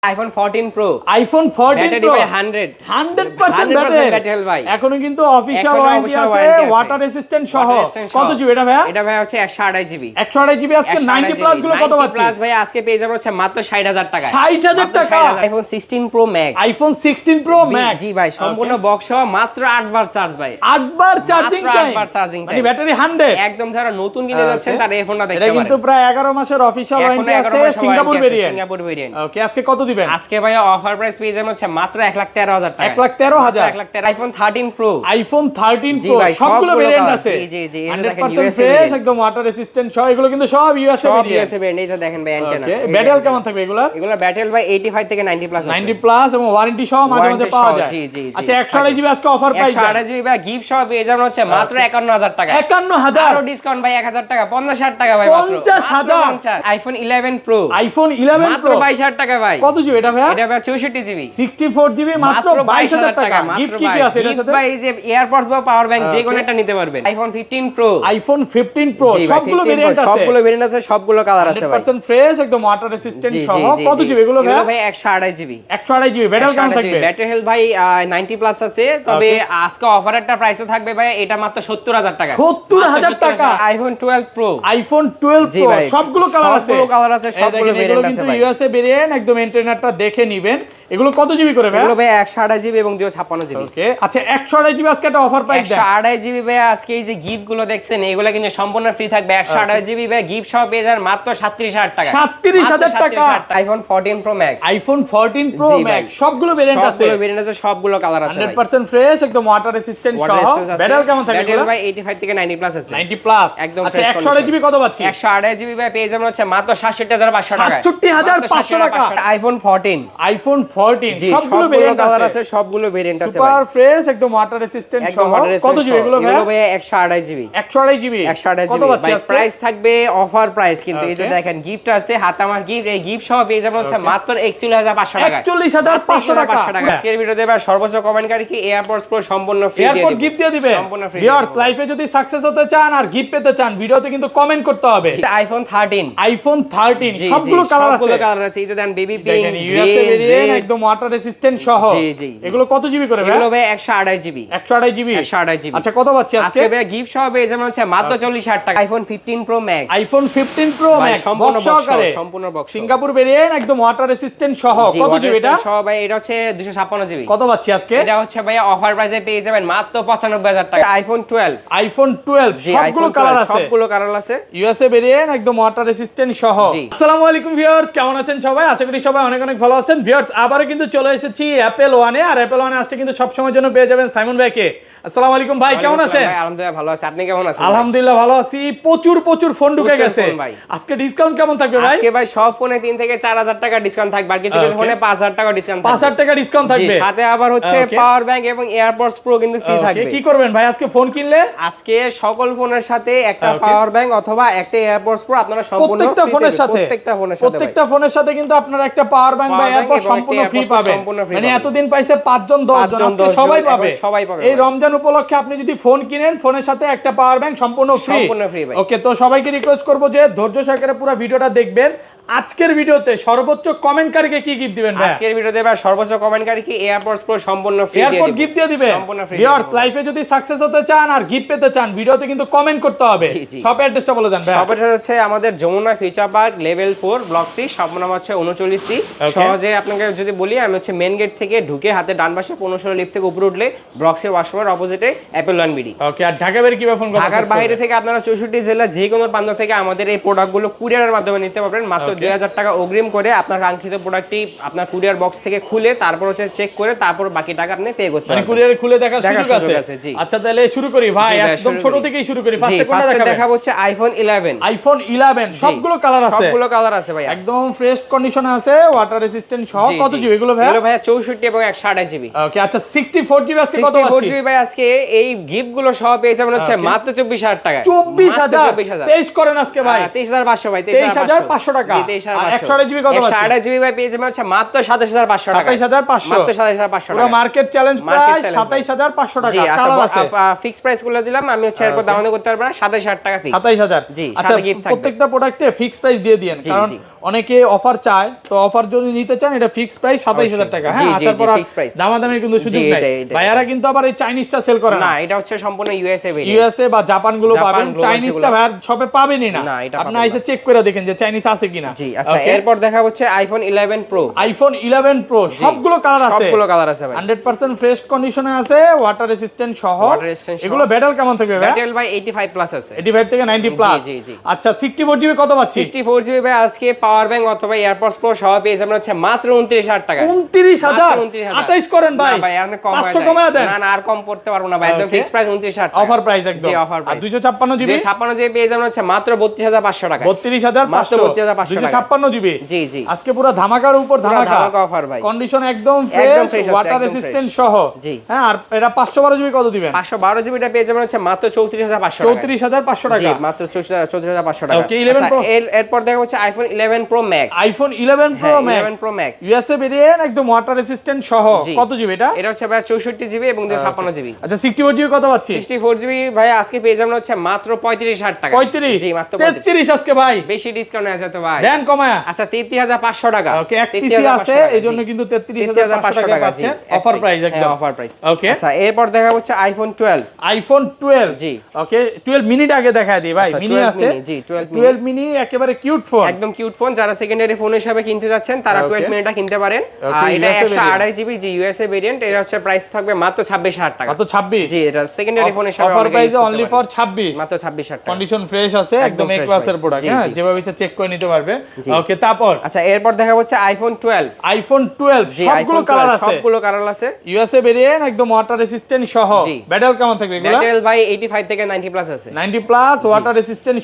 IPhone 14 pro iPhone 14 pro 100% battery ভাই এখনো কিন্তু অফিশিয়াল ওয়ারেন্টি আছে ওয়াটার রেসিস্ট্যান্ট সহ কত জিবি এটা ভাই? এটা ভাই হচ্ছে 128 জিবি 128 জিবি আজকে 90 প্লাস গুলো কত পাচ্ছি? 90 প্লাস ভাই আজকে পেয়ে যাবেন হচ্ছে মাত্র 60000 টাকা 60000 টাকা iPhone 16 Pro Max iPhone 16 Pro Max জি ভাই সম্পূর্ণ বক্স সহ মাত্র 8 বার চার্জ ভাই 8 বার চার্জিং টাইম 8 বার চার্জিং মানে ব্যাটারি 100 একদম যারা নতুন কিনে যাচ্ছেন তারা এই ফোনটা দেখতে পারেন এটা পারেন কিন্তু প্রায় 11 মাসের অফিশিয়াল ওয়ারেন্টি আছে সিঙ্গাপুর ভেরিয়েন্ট ওকে আজকে কত দিবেন? আজকে ভাই অফার প্রাইস পেয়ে যাবেন হচ্ছে মাত্র 113000 টাকা 113000 আইফোন 13 প্রো আইফোন 13 প্রো সবগুলো ভেরিয়েন্ট আছে জি জি এই দেখেন ইউএসএ ভেরিয়েন্ট একদম ওয়াটার রেসিস্ট্যান্ট সহ এগুলো কিন্তু সব ইউএসএ ভেরিয়েন্ট এই যে দেখেন ভাই অ্যান্টেনা ব্যাটারি কেমন থাকবে এগুলা ব্যাটারি ভাই 85 থেকে 90 প্লাস 90 প্লাস এবং ওয়ারেন্টি সহ মাঝে মাঝে পাওয়া যায় জি জি আচ্ছা 128 জিবি আজকে অফার প্রাইস 128 জিবি ভাই গিফট সহ পেয়ে যাবেন হচ্ছে মাত্র 51000 টাকা 51000 আরো ডিসকাউন্ট ভাই 1000 টাকা 50000 টাকা ভাই মাত্র 50000 আইফোন 11 প্রো আইফোন 11 মাত্র 22000 টাকা ভাই কত জিবি এটা ভাই? এটা ভাই 64 জিবি 64 জিবি মাত্র 22000 টাকা গিফট কি কি আছে এর সাথে? ভাই এই যে এয়ারপডস বা পাওয়ার ব্যাংক যে কোনো একটা নিতে পারবেন আইফোন 15 প্রো আইফোন 15 প্রো সবগুলো ভেরিয়েন্ট আছে সবগুলো ভেরিয়েন্ট আছে সবগুলো কালার আছে ভাই 100% ফ্রেশ একদম ওয়াটার রেসিস্ট্যান্ট সহ কত জিবি এগুলো ভাই? ভাই 128 জিবি 128 জিবি ব্যাটারি কেমন থাকবে? ব্যাটারি হেলথ ভাই 90 প্লাস আছে তবে আজকে অফারেরটা প্রাইসে থাকবে ভাই এটা মাত্র 70000 টাকা 70000 টাকা আইফোন 12 প্রো আইফোন 12 প্রো সবগুলো কালার আছে সবগুলো ভেরিয়েন্ট আছে ভাই ইউএসএ ভেরিয়েন্ট একদম ইন্টারনেটটা দেখে নেবেন এগুলো কত জিবি করে ভাই? এগুলো ভাই 128 জিবি এবং 256 জিবি ওকে আচ্ছা 128 জিবি আজকে একটা অফার প্রাইস দেন 128 জিবি ভাই আজকে এই যে গিফট গুলো দেখছেন এগুলো কিন্তু সম্পূর্ণ ফ্রি থাকবে 128 জিবি ভাই গিফট সহ পেয়ে যাবেন মাত্র 37000 টাকা 37000 টাকা iPhone 14 pro Max iPhone 14 pro max সবগুলো ভেরিয়েন্ট আছে সবগুলো কালার আছে 100% ফ্রেশ একদম ওয়াটার রেসিস্ট্যান্ট সহ ব্যাটারি কেমন থাকবে? ব্যাটারি ভাই 85 থেকে 90 প্লাস আছে 90 প্লাস একদম আচ্ছা 128 জিবি কত পাচ্ছি? 128 জিবি ভাই পেয়ে যাবেন হচ্ছে মাত্র 67500 টাকা 67500 টাকা আইফোন 14 আইফোন 14 সবগুলো কালার আছে সবগুলো ভেরিয়েন্ট আছে সুপার ফ্রেশ একদম ওয়াটার রেসিস্ট্যান্ট সহ কত জিবি এগুলো ভাই? এগুলো ভাই 128 জিবি 128 জিবি কত পাচ্ছি আজকে? প্রাইস থাকবে অফার প্রাইস কিন্তু এই যে দেখেন গিফট আছে হাতে আমার গিফট এই গিফট সহ পেয়ে যাবেন হচ্ছে মাত্র 41500 টাকা 41500 টাকা আজকের ভিডিওতে এবার সর্বোচ্চ কমেন্টকারী কি এয়ারপডস প্রো সম্পূর্ণ ফ্রি দিয়ে এয়ারপডস গিফট দিয়ে দিবেন সম্পূর্ণ ফ্রি ভিউয়ার্স লাইফে যদি সাকসেস হতে চান আর গিফট পেতে চান ভিডিওতে কিন্তু কমেন্ট করতে হবে আইফোন 13 আইফোন 13 সবগুলো কালার আছে এই যে দেন বেবি পিঙ্ক ইউএসএ ভেরিয়েন্ট একদম ওয়াটার রেসিস্ট্যান্ট সহ এগুলো কত জিবি করে ভাই? এগুলো ভাই 128 জিবি 128 জিবি 128 জিবি আচ্ছা কত পাচ্ছি আজকে? ভাই গিফট সহ পেয়ে যাবেন হচ্ছে মাত্র 40000 টাকা iPhone 15 pro Max iPhone 15 pro max সম্পূর্ণ বক্স সিঙ্গাপুর ভেরিয়েন্ট একদম ওয়াটার রেসিস্ট্যান্ট সহ কত জিবি এটা? সহ ভাই এটা হচ্ছে 256 জিবি কত পাচ্ছি আজকে? এটা হচ্ছে ভাই অফার প্রাইসে পেয়ে যাবেন মাত্র 95000 টাকা আইফোন 12 আইফোন 12 সবগুলো কালার আছে ইউএসএ ভেরিয়েন্ট একদম ওয়াটার রেসিস্ট্যান্ট সহ আসসালামু আলাইকুম ভিউয়ার্স কেমন আছেন সবাই? আশা করি সবাই অনেক অনেক ভালো আছেন। ভিউয়ার্স আবারো কিন্তু চলে এসেছি অ্যাপল ওয়ানে আর অ্যাপল ওয়ানে আসতে কিন্তু সব সময়ের জন্য পেয়ে যাবেন সাইমন ভাইকে। আসসালামু আলাইকুম ভাই, কেমন আছেন? ভাই আলহামদুলিল্লাহ ভালো আছি, আপনি কেমন আছেন? আলহামদুলিল্লাহ ভালো আছি। প্রচুর ফোন ঢুকে গেছে। আজকে ডিসকাউন্ট কেমন থাকবে ভাই? আজকে ভাই সব ফোনে 3 থেকে 4000 টাকা ডিসকাউন্ট থাকবে, আর কিছু কিছু ফোনে 5000 টাকা ডিসকাউন্ট থাকবে। 5000 টাকা ডিসকাউন্ট থাকবে, সাথে আবার হচ্ছে পাওয়ার ব্যাংক এবং এয়ারপডস প্রো কিন্তু ফ্রি থাকবে। কি করবেন ভাই আজকে ফোন কিনলে? আজকে সকল ফোনের সাথে একটা পাওয়ার ব্যাংক অথবা একটা এয়ারপডস প্রো আপনারা সম্পূর্ণ প্রত্যেকটা ফোনের সাথে প্রত্যেকটা ফোনের সাথে কিন্তু আপনারা একটা পাওয়ার ব্যাংক বা এয়ারপডস সম্পূর্ণ ফ্রি পাবেন। মানে এতদিন পাইছে 5 জন 10 জন, আজকে সবাই পাবে। এই রমজান উপলক্ষে আপনি যদি ফোন কিনেন ফোনের সাথে একটা পাওয়ার ব্যাংক সম্পূর্ণ ফ্রি। ওকে, তো সবাইকে রিকোয়েস্ট করব যে ধৈর্য সহকারে পুরো ভিডিওটা দেখবেন। আজকের ভিডিওতে সর্বোচ্চ কমেন্টকারীকে কি গিফট দিবেন ভাই? আজকের ভিডিওতে ভাই সর্বোচ্চ কমেন্টকারীকে এয়ারপডস প্রো সম্পূর্ণ ফ্রি দিয়ে দিবেন। এয়ারপডস গিফট দিয়ে দিবেন সম্পূর্ণ ফ্রি। ভিউয়ার্স লাইফে যদি সাকসেস হতে চান আর গিফট পেতে চান ভিডিওতে কিন্তু কমেন্ট করতে হবে। সব অ্যাড্রেসটা বলে দেন ভাই। সব অ্যাড্রেস হচ্ছে আমাদের Jamuna future park level 4 block C, shop নাম হচ্ছে 39 সি। সহজে আপনাকে যদি বলি আমি হচ্ছে মেইন গেট থেকে ঢুকে হাতে ডান পাশে 15 লিফট থেকে উপরে উঠলে ব্লক সি ওয়াশরুমের অপোজিটে অ্যাপল ওয়ান বিডি। ওকে, আর ঢাকা বাইরে কিভাবে ফোন করবেন? ঢাকার বাইরে থেকে আপনারা 64 জেলা যে কোনো প্রান্ত থেকে আমাদের এই প্রোডাক্টগুলো কুরিয়ারের মাধ্যমে নিতে পারবেন। মাত্র 2000 টাকা অগ্রিম করে আপনার কাঙ্ক্ষিত প্রোডাক্টটি আপনার কুরিয়ার বক্স থেকে খুলে তারপর হচ্ছে চেক করে তারপর বাকি টাকা আপনি পে করতে পারবেন। মানে কুরিয়ারে খুলে দেখার সুযোগ আছে। আচ্ছা তাহলে শুরু করি ভাই, একদম ছোট থেকেই শুরু করি। ফার্স্টে দেখাবো হচ্ছে আইফোন 11। আইফোন 11 সবগুলো কালার আছে ভাই, একদম ফ্রেশ কন্ডিশনে আছে, ওয়াটার রেসিস্ট্যান্ট সহ। কত জিবি এগুলো ভাই? এগুলো ভাই 64 এবং 128 জিবি। ওকে, আচ্ছা 64 জিবি আজকে কত পাচ্ছি? 64 জিবি ভাই আজকে এই গিফট গুলো সহ পেয়ে যাবেন হচ্ছে মাত্র 24000 টাকা। 24000 23 করেন আজকে ভাই। 23500 ভাই, 23500 টাকা। 128 জিবি কত পাচ্ছি? 128 জিবি ভাই পেয়ে যাবেন হচ্ছে মাত্র 27500 টাকা। 27500 মাত্র 27500 পুরো টাকা। মার্কেট চ্যালেঞ্জ প্রাইস 27500 টাকা। জি আচ্ছা, কালার আছে ফিক্স প্রাইস গুলো দিলাম আমি হচ্ছে এরপর দাম করতে পারবো না, 27000 টাকা ফিক্স। 27000 জি, আচ্ছা সাথে গিফট থাকবে। প্রত্যেকটা প্রোডাক্টে ফিক্স প্রাইস দিয়ে দিয়েন, কারণ অনেকে অফার চায়, তো অফার যদি নিতে চান এটা ফিক্স প্রাইস 27000 টাকা। হ্যাঁ, আচ্ছা পর দামাদামির কিন্তু সুযোগ নাই। ভাইয়ারা কিন্তু আবার এই চাইনিজটা সেল করে না, এটা হচ্ছে সম্পূর্ণ ইউএসএ ভেরিয়েন্ট। ইউএসএ বা জাপান গুলো পাবেন, চাইনিজটা ভাইয়ার শপে পাবেনই না। আপনি এসে চেক করে দেখেন যে চাইনিজ আছে কিনা। জি আচ্ছা, এরপর দেখা হচ্ছে আইফোন 11 প্রো। আইফোন 11 প্রো সবগুলো কালার আছে, সবগুলো কালার আছে ভাই, 100% ফ্রেশ কন্ডিশনে আছে, ওয়াটার রেসিস্ট্যান্ট সহ। এগুলো ব্যাটারি কেমন থাকবে ভাই? ব্যাটারি ভাই 85 প্লাস আছে, 85 থেকে 90 প্লাস। জি জি। আচ্ছা 64 জিবি কত পাচ্ছি? 64 জিবি ভাই আজকে পাওয়ার ব্যাংক অথবা এয়ারপডস প্রো সহ পেয়ে যাবেন হচ্ছে মাত্র 29000 টাকা। 29000 28 করেন ভাই। না ভাই আপনি কম 500 কমায় দেন। না না, আর কম করতে পারবো না ভাই, একদম ফিক্স প্রাইস 29000 টাকা। অফার প্রাইস একদম। জি অফার প্রাইস। আর 256 জিবি? 256 জিবি পেয়ে যাবেন হচ্ছে মাত্র 32500 টাকা। 32500 256 জিবি। জি জি। আজকে পুরো ধামাকার উপর ধামাকা অফার ভাই। কন্ডিশন একদম ফ্রেশ, ওয়াটার রেসিস্ট্যান্ট সহ। জি। হ্যাঁ, আর এটা 512 জিবি কত দিবেন? 512 জিবিটা পেয়ে যাবেন হচ্ছে মাত্র 34500 টাকা। 34500 টাকা। জি মাত্র 34500 টাকা। ওকে 11 প্রো। এরপর দেখা হচ্ছে iPhone 11 pro Max. IPhone 11 pro max. 11 pro max USA variant, একদম ওয়াটার রেসিস্ট্যান্ট সহ। কত জিবি এটা? এটা হচ্ছে ভাই 64 জিবি এবং 256 জিবি। আচ্ছা 64 জিবি কত পাচ্ছি? 64 জিবি ভাই আজকে পেয়ে যাবেন হচ্ছে মাত্র 35000 টাকা। 35? জি মাত্র 33 আজকে ভাই। বেশি ডিসকাউন্ট আছে তো ভাই। দেন কমায়া। আচ্ছা 33500 টাকা। ওকে এক পিসি আছে এইজন্য কিন্তু 33500 টাকা পাচ্ছেন। অফার প্রাইস একদম। Offer price. ওকে আচ্ছা এরপর দেখা হচ্ছে আইফোন 12। আইফোন 12 জি। ওকে 12 মিনিট আগে দেখায় দিই ভাই, মিনি আছে। জি 12 মিনি একেবারে কিউট ফোন, একদম কিউট ফোন। যারা সেকেন্ডারি ফোন হিসেবে কিনতে যাচ্ছেন তারা 12 মিনিটটা কিনতে পারেন। এটা 128 জিবি জি ইউএসএ ভেরিয়েন্ট। এটা হচ্ছে প্রাইস থাকবে মাত্র 26000 টাকা। মাত্র 26? জি এটা সেকেন্ডারি ফোন হিসেবে অফার প্রাইস অনলি ফর 26, মাত্র 26000 টাকা। কন্ডিশন ফ্রেশ আছে, একদম এ ক্লাসের প্রোডাক্ট। হ্যাঁ, যেভাবে ইচ্ছা চেক করে নিতে পারবে। ওকে তারপর আচ্ছা এরপর দেখা হচ্ছে আইফোন 12। আইফোন 12 সবগুলো কালার আছে, সবগুলো কালার আছে। ইউএসএ ভেরিয়েন্ট, একদম ওয়াটার রেসিস্ট্যান্ট সহ। ব্যাটারি কেমন থাকবে এগুলো? ব্যাটারি ভাই 85 থেকে 90 প্লাস আছে। 90 প্লাস ওয়াটার রেসিস্ট্যান্ট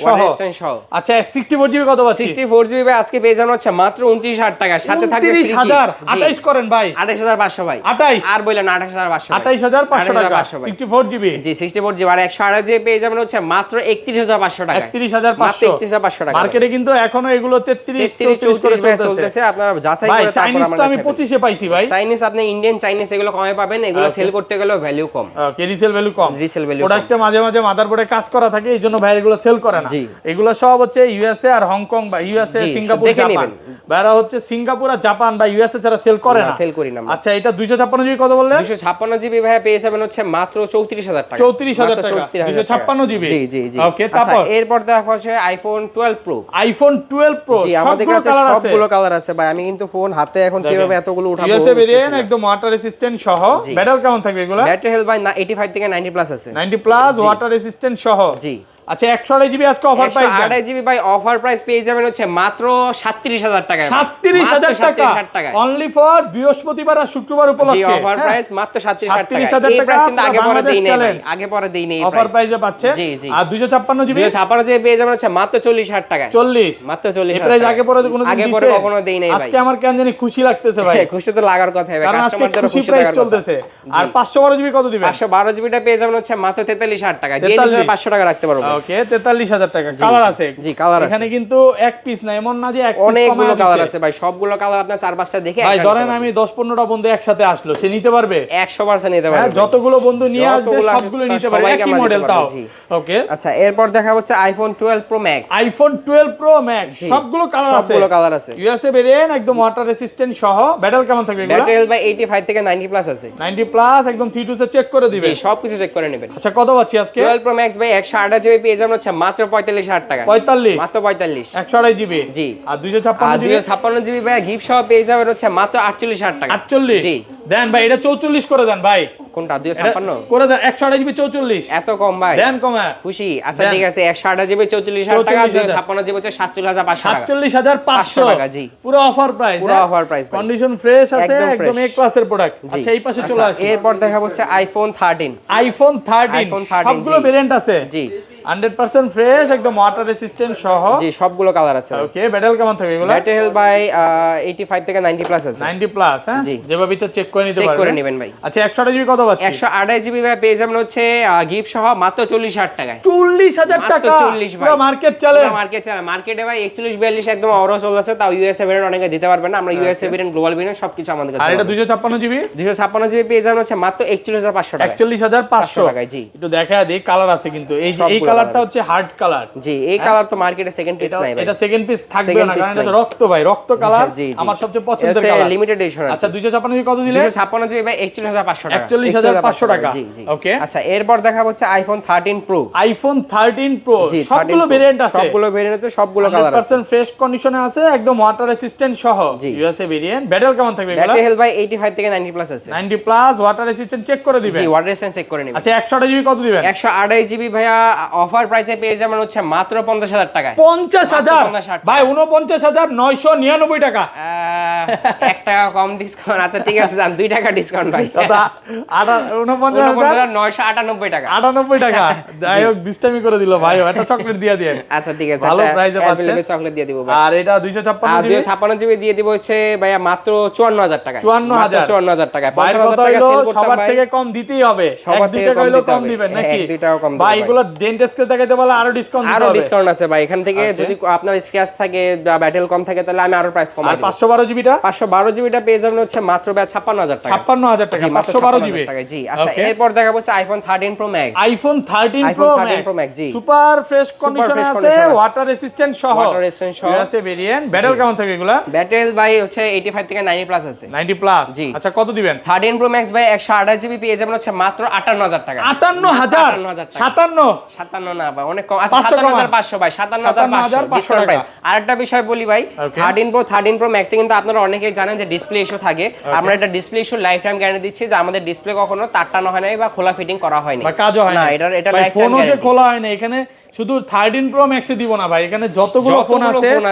সহ। আচ্ছা 64 জিবি কত পাচ্ছি? 64 জিবি ভাই আজকে পেয়ে যাবেন হচ্ছে মাত্র 29000 টাকা। সাথে থাকবে ফ্রি 29000 28 করেন ভাই। 28500 ভাই। 28 আর বললেন 28500 28500 টাকা। 64 জিবি জি 64 জিবি আর 128 জিবি পেয়ে যাবেন হচ্ছে মাত্র 31500 টাকা। 31500 টাকা। মার্কেটে কিন্তু এখনো এগুলো 33 34 করে চলতেছে। আপনারা যাচাই করে তারপর চাইনিজ তো আমি 25 এ পাইছি ভাই। চাইনিজ আপনি ইন্ডিয়ান চাইনিজ এগুলো কমে পাবেন, এগুলো সেল করতে গেলে ভ্যালু কম। ওকে রিসেল ভ্যালু কম। রিসেল ভ্যালু প্রোডাক্টে মাঝে মাঝে মাদারবোর্ডে কাজ করা থাকে, এইজন্য ভাই এগুলো সেল করে না। এগুলো সব হচ্ছে ইউএসএ আর হংকং বা ইউএসএ সিঙ্গাপুর জাপান। ভাইরা হচ্ছে সিঙ্গাপুর আর জাপান বা ইউএসএ ছাড়া সেল করে না, সেল করি না। আচ্ছা এটা 256 জিবি কত বললেন? 256 জিবি ভাই পেয়ে যাবেন হচ্ছে মাত্র 34000 টাকা। 34000 টাকা 256 জিবি। জি জি জি। ওকে তারপর এরপর দেখা হচ্ছে আইফোন 12 প্রো। আইফোন 12 প্রো জি আমাদের কাছে সবগুলো কালার আছে ভাই। আমি কিন্তু ফোন হাতে এখন কিভাবে এতগুলো উঠাবো? ইউএসএ ভেরিয়েন্ট, একদম ওয়াটার রেসিস্ট্যান্ট সহ। ব্যাটারি কেমন থাকবে এগুলো? ব্যাটারি হেলথ ভাই 85 থেকে 90 প্লাস আছে। 90 প্লাস ওয়াটার রেসিস্ট্যান্ট সহ। জি আচ্ছা 128 জিবি আজকে অফার প্রাইস 128 জিবি ভাই অফার প্রাইস পেয়ে যাবেন হচ্ছে মাত্র 37000 টাকা। 37000 টাকা অনলি ফর বৃহস্পতিবার আর শুক্রবার উপলক্ষে। জি অফার প্রাইস মাত্র 37000 টাকা। 37000 এই প্রাইস কিন্তু আগে পরে দেই নাই, আগে পরে দেই নাই। অফার প্রাইসে পাচ্ছে। জি জি। আর 256 জিবি 256 জিবি পেয়ে যাবেন হচ্ছে মাত্র 40000 টাকা। 40 মাত্র 40000 এই প্রাইস আগে পরে কোনো দিন আগে পরে কখনো দেই নাই ভাই। আজকে আমার কেন জানি খুশি লাগতেছে ভাই। খুশি তো লাগার কথা ভাই, কাস্টমারদের খুশি প্রাইস চলতেছে। আর 512 জিবি কত দিবেন? 512 জিবিটা পেয়ে যাবেন হচ্ছে মাত্র 43000 টাকা। 43500 টাকা রাখতে পারবো। ওকে 43000 টাকা। কালার আছে? জি কালার আছে। এখানে কিন্তু এক পিস না, এমন না যে এক পিস, অনেকগুলো কালার আছে ভাই। সবগুলো কালার আপনার 4-5টা দেখে ভাই ধরেন আমি 10-15টা বন্ধু একসাথে আসলো, সে নিতে পারবে? 100% নিতে পারবে। যতগুলো বন্ধু নিয়ে আসবে সবগুলো নিতে পারবে, একই মডেল তাও। ওকে আচ্ছা এরপর দেখা হচ্ছে iPhone 12 pro Max. IPhone 12 pro max সবগুলো কালার আছে। সবগুলো কালার আছে। ইউএসএ ভেরিয়েন্ট, একদম ওয়াটার রেসিস্ট্যান্ট সহ। ব্যাটারি কেমন থাকবে এগুলো? ব্যাটারি ভাই 85 থেকে 90 প্লাস আছে। 90 প্লাস একদম 3 সে চেক করে দিবে। জি সবকিছু চেক করে নেবেন। আচ্ছা কত পাচ্ছি আজকে? 12 প্রো ম্যাক্স ভাই 128 জিবি পেয়ে যাবেন হচ্ছে মাত্র 45000 টাকা। 45 মাত্র 45 128 জিবি। জি। আর 256 জিবি 256 জিবি ভাই গিফট সহ পেয়ে যাবেন হচ্ছে মাত্র 48000 টাকা। 48 জি দেন ভাই, এটা 44 করে দেন ভাই। কোনটা 256 করে দেন। 128 জিবি 44 এত কম ভাই? দেন কমা খুশি। আচ্ছা ঠিক আছে 128 জিবি 44000 টাকা, 256 জিবি হচ্ছে 47500 টাকা। 47500 টাকা। জি পুরো অফার প্রাইস। পুরো অফার প্রাইস। কন্ডিশন ফ্রেশ আছে, একদম এ ক্লাসের প্রোডাক্ট। আচ্ছা এই পাশে চলে আসি। এরপর দেখা হচ্ছে আইফোন 13। আইফোন 13 সবগুলো ভেরিয়েন্ট আছে। জি 100% ফ্রেশ, একদম ওয়াটার রেসিস্ট্যান্ট সহ। জি, সবগুলো কালার আছে। ওকে, ব্যাটারি কেমন থাকবে এগুলো? ব্যাটারি হেলথ ভাই 85 থেকে 90 প্লাস আছে। 90 প্লাস, হ্যাঁ, যেভাবে ইচ্ছা চেক করে নিতে পারবেন। চেক করে নেবেন ভাই। আচ্ছা, 128 জিবি কত পাচ্ছি? 128 জিবি ভাই পেয়ে যাবেন হচ্ছে গিফট সহ মাত্র 40,000 টাকায়। 40,000 টাকা, 40 ভাই, পুরো মার্কেট চলে। মার্কেটে ভাই 41 42 একদম অরো চলছে, তাও ইউএসএ ভেরিয়েন্ট অনেকে দিতে পারবে না, আমরা ইউএসএ ভেরিয়েন্ট, গ্লোবাল ভেরিয়েন্ট সবকিছু আমাদের কাছে। আর এটা 256 জিবি? 256 জিবি পেয়ে যাবেন হচ্ছে মাত্র 41,500 টাকা। 41,500 টাকায়। জি, একটু দেখা দেই, কালার আছে কিন্তু এই কালারটা হচ্ছে হার্ড কালার। জি, এই কালার তো মার্কেটে সেকেন্ড পিস নাই ভাই। এটা সেকেন্ড পিস থাকবে না, কারণ এটা রক্ত ভাই, রক্ত কালার আমার সবচেয়ে পছন্দের কালার, লিমিটেড এডিশন। আচ্ছা, 256 জিবি কত দিলে? 256 জিবি ভাই 41,500 টাকা। 41,500 টাকা। জি জি, ওকে। আচ্ছা, এরপর দেখা হচ্ছে আইফোন 13 প্রো। আইফোন 13 প্রো সবগুলো ভেরিয়েন্ট আছে, সবগুলো ভেরিয়েন্ট আছে, সবগুলো কালার আছে, 100% ফ্রেশ কন্ডিশনে আছে, একদম ওয়াটার রেসিস্ট্যান্ট সহ। USA variant. ব্যাটারি কেমন থাকবে এগুলা? ব্যাটারি হেলথ ভাই 85 থেকে 90 প্লাস আছে। 90 প্লাস, ওয়াটার রেসিস্ট্যান্ট চেক করে দিবেন। জি, ওয়াটার রেসিস্ট্যান্ট চেক করে নেবেন। আচ্ছা, 128 জিবি কত দিবেন? 128 জিবি ভাইয়া অফার প্রাইসে পেয়ে যাবেন হচ্ছে মাত্র 50,000 টাকায়। 50,000 ভাই, 49,999 টাকা। 1 টাকা কম ডিসকাউন্ট। আচ্ছা ঠিক আছে, যান 2 টাকা ডিসকাউন্ট ভাই। 49,998 টাকা। 98 টাকা। যাই হোক, দুষ্টামি করে দিল ভাই, একটা চকলেট দিয়ে দেন। আচ্ছা ঠিক আছে, ভালো প্রাইসে পাচ্ছেন, চকলেট দিয়ে দিব ভাই। আর এটা 256 জিবি দিয়ে দিব হচ্ছে ভাইয়া মাত্র 54,000 টাকা। 54,000 টাকা। 50,000 টাকা সেল করতাম ভাই। সবার থেকে কম দিতেই হবে, সবার থেকে কম দিবেন নাকি? 1-2 টাকা কম দিবেন ভাই। এগুলো ডেন্টেস্কে দেখাইতে বলে আরো ডিসকাউন্ট দিতে হবে। আরো ডিসকাউন্ট আছে ভাই, এখান থেকে যদি আপনার স্ক্র্যাচ থাকে বা ব্যাটেল কম থাকে তাহলে আমি আরো প্রাইস কমাই আর দেব। 512 জিবিটা? 512 জিবিটা পেয়ে যাবেন হচ্ছে মাত্র 56,000 টাকা। 56,000 টাকা, 512 জিবি। জি, আচ্ছা, এরপর দেখাবো হচ্ছে iPhone 13 Pro Max. IPhone 13 Pro Max, জি, সুপার ফ্রেশ কন্ডিশনে আছে, ওয়াটার রেসিস্ট্যান্ট সহ। USA variant. ব্যাটারি কেমন থাকে এগুলা? ব্যাটারি ভাই হচ্ছে 85 থেকে 90 প্লাস আছে। 90 প্লাস, জি। আচ্ছা, কত দিবেন? 13 প্রো ম্যাক্স ভাই 128 জিবি পেয়ে যাবেন হচ্ছে মাত্র 58,000 টাকা। 58,000? 57 না ভাই, অনেক কম। আচ্ছা, 57,500 ভাই, 57,500 টাকা। আরেকটা বিষয় বলি ভাই, 13 প্রো ম্যাক্সে কিন্তু আপনারা অনেকেই জানেন যে ডিসপ্লে ইস্যু থাকে। আমরা এটা display issue life time guarantee দিচ্ছি, যে আমাদের ডিসপ্লে কখনো তারটানো হয় না বা খোলা ফিটিং করা হয়নি বা কাজও হয় না। এটা ভাই, লাইফ টাইম ফোনও যে গ্যারান্টি। খোলা হয় না, এখানে শুধু 13 প্রো ম্যাক্সে দিব না ভাই, এখানে যতগুলো ফোন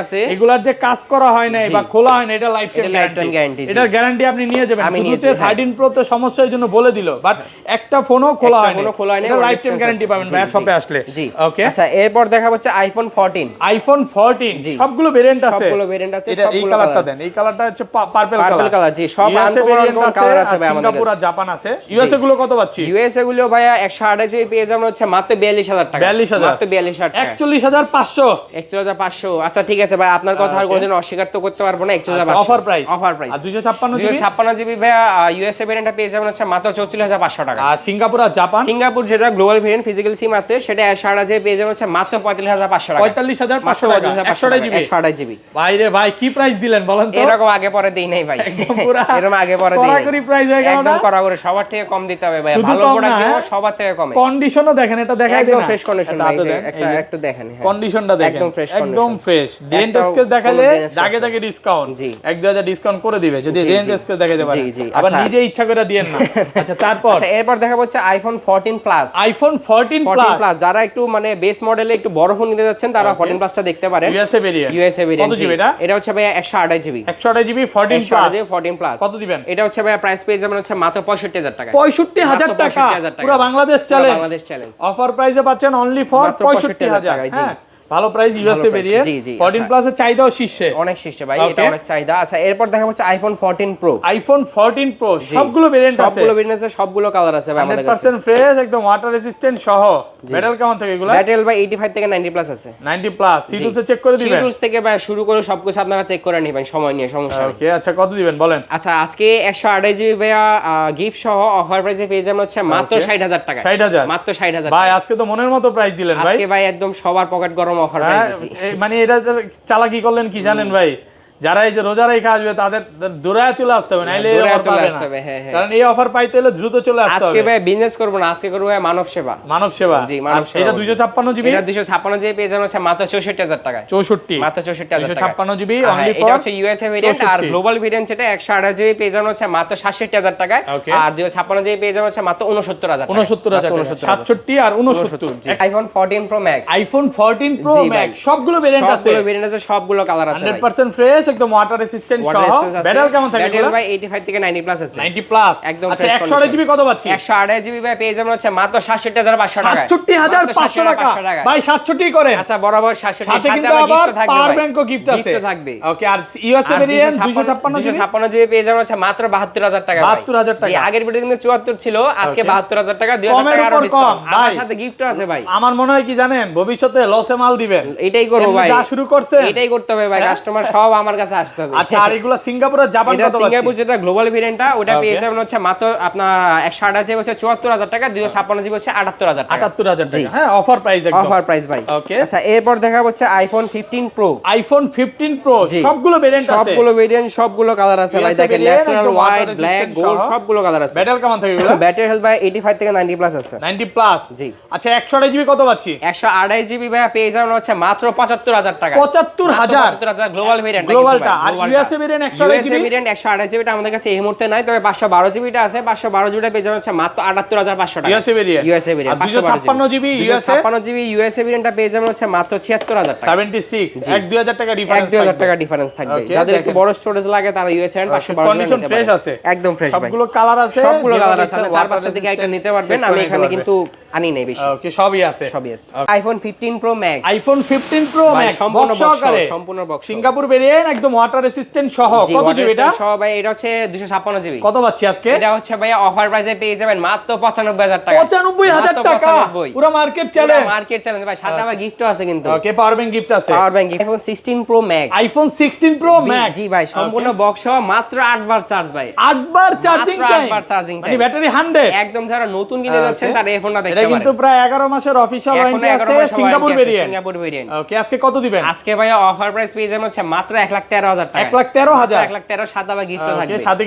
আছে এগুলার যে কাজ করা হয় না বা খোলা হয় না, এটা লাইফ টাইম গ্যারান্টি। এটার গ্যারান্টি আপনি নিয়ে যাবেন। শুধু 13 প্রো তে সমস্যা এর জন্য বলে দিল, বাট একটা ফোনও খোলা হয় না, এটা লাইফ টাইম গ্যারান্টি পাবেন ভাই শপে আসলে। জি, ওকে। আচ্ছা, এরপর দেখা হচ্ছে আইফোন 14। আইফোন 14 সবগুলো ভেরিয়েন্ট আছে, সবগুলো ভেরিয়েন্ট আছে, এই কালারটা দেন, এই কালারটা হচ্ছে পার্পল কালার। জি, সব আনকমন কালার আছে ভাই আমাদের কাছে। সিঙ্গাপুর আর জাপান আছে। ইউএসএ গুলো কত পাচ্ছি? ইউএসএ গুলো ভাইয়া 128 জিবি পেয়ে যাবেন হচ্ছে মাত্র 42,000 টাকা। 42,000, মাত্র 42,000 টাকা। 41,500। 41,500। আচ্ছা ঠিক আছে ভাই, আপনার কথা আর কোনোদিন অস্বীকার তো করতে পারবো না। 41,500 অফার প্রাইস। Offer price. আর 256 জিবি ভাইয়া ইউএসএ ভেরিয়েন্টটা পেয়ে যাবেন হচ্ছে মাত্র 34,500 টাকা। আর সিঙ্গাপুর আর জাপান? সিঙ্গাপুর যেটা গ্লোবাল ভেরিয়েন্ট ফিজিক্যাল সিম আছে, সেটা 128 জিবি পেয়ে যাবেন হচ্ছে মাত্র 45,500 টাকা। 45,500 টাকা 128 জিবি। 128 জিবি ভাই রে ভাই, কি প্রাইস দিলেন বলেন তো? এরকম আগে পরে দেই নাই ভাই, এরকম আগে পরে দেই নাই। কড়াকড়ি প্রাইস হয়ে গেল না? একদম কড়াকড়ি, সবার থেকে কম দিতে হবে ভাই। ভালো প্রোডাক্ট দিব, সবার থেকে কমে। কন্ডিশনও দেখেন, এটা দেখাই দেন। একদম ফ্রেশ কন্ডিশন ভাই, একটু দেখেন। কন্ডিশনটা দেখেন, একদম ফ্রেশ কন্ডিশন, একদম ফ্রেশ। ডেন্ট স্কেচ দেখালে দাগে ডিসকাউন্ট। জি, 1-2 ডিসকাউন্ট করে দিবে যদি ডেন্ট স্কেচ দেখাইতে পারে। আবার নিজে ইচ্ছা করে দিয়েন না। আচ্ছা, তারপর? আচ্ছা, এরপর দেখা হচ্ছে আইফোন 14 প্লাস। আইফোন 14 প্লাস, যারা একটু মানে বেস মডেলে একটু বড় ফোন নিতে যাচ্ছেন, তারা 14 প্লাসটা দেখতে পারেন। USA variant. কত জিবি এটা? এটা হচ্ছে ভাই 128 জিবি। 128 GB 14 plus. কত দিবেন? এটা হচ্ছে ভাই প্রাইস পেয়ে যাবেন হচ্ছে মাত্র 65,000 টাকা। 65,000 টাকা, পুরো বাংলাদেশ চ্যালেঞ্জ। অফার প্রাইসে পাচ্ছেন অনলি ফর 65,000 টাকা। হ্যাঁ, ভালো প্রাইস। ইউএসএ ভেরিয়েন্ট 14 প্লাস এর চাহিদাও শীর্ষে, অনেক শীর্ষে ভাই, এটা অনেক চাহিদা। আচ্ছা, এরপর দেখা হচ্ছে আইফোন 14 প্রো। আইফোন 14 প্রো সবগুলো ভেরিয়েন্ট আছে, সবগুলো ভেরিয়েন্ট আছে, সবগুলো কালার আছে ভাই আমাদের কাছে। 100% ফ্রেশ, একদম ওয়াটার রেসিস্ট্যান্ট সহ। ব্যাটারি কেমন থাকে এগুলা? ব্যাটারি ভাই 85 থেকে 90 প্লাস আছে। 90 প্লাস। সিটুলসে চেক করে দিবেন। সিটুলস থেকে ভাই শুরু করে সবকিছু আপনারা চেক করে নেবেন সময় নিয়ে, সমস্যা নেই। ওকে, আচ্ছা, কত দিবেন বলেন? আচ্ছা, আজকে 128 জিবি ভাইয়া গিফট সহ অফার প্রাইসে পেয়ে যাবেন হচ্ছে মাত্র 60,000 টাকা। 60,000, মাত্র 60,000 ভাই। আজকে তো মনের মতো প্রাইস দিলেন ভাই। আজকে ভাই একদম সবার পকেট গরম অফার প্রাইস দিছি। মানে এটা চালাকি করলেন কি জানেন ভাই? যারা এই যে রোজা রেখে আসবে তাদের দৌড়ায় চলে আসতে হবে, নাইলে এই অফার পাবে না। কারণ এই অফার পাইতে হলে দ্রুত চলে আসতে হবে। আজকে ভাই বিজনেস করব না, আজকে করব মানব সেবা। মানব সেবা, জি, মানব সেবা। এটা 256 জিবি। এটা 256 জিবি পেয়ে যাবেন হচ্ছে মাত্র 64,000 টাকা। 64, মাত্র 64,000 টাকা। 256 জিবি অনলি ফর। এটা হচ্ছে ইউএসএ ভেরিয়েন্ট। আর গ্লোবাল ভেরিয়েন্ট যেটা 128 জিবি পেয়ে যাবেন হচ্ছে মাত্র 67,000 টাকা। আর 256 জিবি পেয়ে যাবেন হচ্ছে মাত্র 69,000 টাকা। 67 আর 69। IPhone 14 pro Max. IPhone 14 pro max সবগুলো ভেরিয়েন্ট আছে, সবগুলো ভেরিয়েন্ট আছে, সবগুলো কালার আছে ভাই। 100% ফ্রেশ, ফ্রেশ একদম ওয়াটার রেসিস্ট্যান্ট সহ ব্যাটারি কেমন থাকে ব্যাটারি ভাই 85 থেকে 90 প্লাস আছে 90 প্লাস একদম আচ্ছা 128 জিবি কত পাচ্ছি 128 জিবি ভাই পেয়ে যাবেন হচ্ছে মাত্র 67500 টাকা 67500 টাকা ভাই 67 করেন আচ্ছা বরাবর 67 সাথে কিন্তু আবার পাওয়ার ব্যাংকও গিফট আছে গিফট থাকবে ওকে আর ইউএসএ ভেরিয়েন্ট 256 জিবি পেয়ে যাবেন হচ্ছে মাত্র 72000 টাকা 72000 টাকা আগের ভিডিও কিন্তু 74 ছিল আজকে 72000 টাকা 2000 টাকা আরো ডিসকাউন্ট আমার সাথে গিফটও আছে ভাই আমার মনে হয় কি জানেন ভবিষ্যতে লসে মাল দিবেন এটাই করব ভাই যা শুরু করছে এটাই করতে হবে ভাই কাস্টমার সব আমার কাছে আসতে হবে আচ্ছা আর এগুলা সিঙ্গাপুর আর জাপান কত সিঙ্গাপুর যেটা গ্লোবাল ভেরিয়েন্টটা ওটা পেয়ে যাবেন হচ্ছে মাত্র আপনার 128 জিবি হচ্ছে 74000 টাকা 256 জিবি হচ্ছে 78000 টাকা 78000 টাকা হ্যাঁ অফার প্রাইস একদম অফার প্রাইস ভাই ওকে আচ্ছা এরপর দেখাবো হচ্ছে আইফোন 15 প্রো আইফোন 15 প্রো সবগুলো ভেরিয়েন্ট আছে সবগুলো ভেরিয়েন্ট সবগুলো কালার আছে ভাই দেখেন ন্যাচারাল হোয়াইট ব্ল্যাক গোল্ড সবগুলো কালার আছে ব্যাটারি কেমন থাকে এগুলো ব্যাটারি হেলথ ভাই 85 থেকে 90 প্লাস আছে 90 প্লাস জি আচ্ছা 128 জিবি কত পাচ্ছি 128 জিবি ভাই পেয়ে যাবেন হচ্ছে মাত্র 75000 টাকা 75000 গ্লোবাল ভেরিয়েন্ট গ্লোবালটা আর ইউএসএ ভেরিয়েন্ট 128 জিবি ভেরিয়েন্ট 128 জিবিটা আমাদের কাছে এই মুহূর্তে নাই তবে 512 জিবিটা আছে 512 জিবিটা পেয়ে যাবেন হচ্ছে মাত্র 78500 টাকা USA variant 556 GB 256 GB USA ভেরিয়েন্টটা পেয়ে যাবেন হচ্ছে মাত্র 76000 টাকা 76 2000 টাকা ডিফারেন্স 2000 টাকা ডিফারেন্স থাকবে যাদের একটু বড় স্টোরেজ লাগে তারা ইউএসএ 512 কন্ডিশন ফ্রেশ আছে একদম ফ্রেশ ভাই সবগুলো কালার আছে সবগুলো কালার আছে আপনি চার পাঁচটা থেকে একটা নিতে পারবেন আমি এখানে কিন্তু আনি নাই বেশি ওকে সবই আছে iPhone 15 pro Max iPhone 15 pro max সম্পূর্ণ বক্স সিঙ্গাপুর ভেরিয়েন্ট একদম ওয়াটার রেসিস্ট্যান্ট সহ কত জিবি এটা সহ ভাই এটা হচ্ছে 256 জিবি কত পাচ্ছি আজকে এটা হচ্ছে ভাই অফার প্রাইসে পেয়ে যাবেন মাত্র 95000 টাকা 95000 টাকা পুরো মার্কেট চ্যালেঞ্জ ভাই সাথে আবার গিফটও আছে কিন্তু ওকে পাওয়ার ব্যাংক গিফট আছে power bank iPhone 16 Pro Max iPhone 16 Pro Max জি ভাই সম্পূর্ণ বক্স সহ মাত্র 8 বার চার্জ ভাই 8 বার চার্জিং টাইম 8 বার চার্জিং মানে ব্যাটারি 100 একদম যারা নতুন কিনে যাচ্ছেন তারা এই ফোনটা দেখতে পারেন এটা পারেন কিন্তু প্রায় 11 মাসের অফিশিয়াল ওয়ারেন্টি আছে সিঙ্গাপুর ভেরিয়েন্ট ওকে আজকে কত দিবেন আজকে ভাই অফার প্রাইস পেয়ে যাবেন হচ্ছে মাত্র 113000 টাকা 113000 113 সাদা বা গিফটও থাকবে সাথে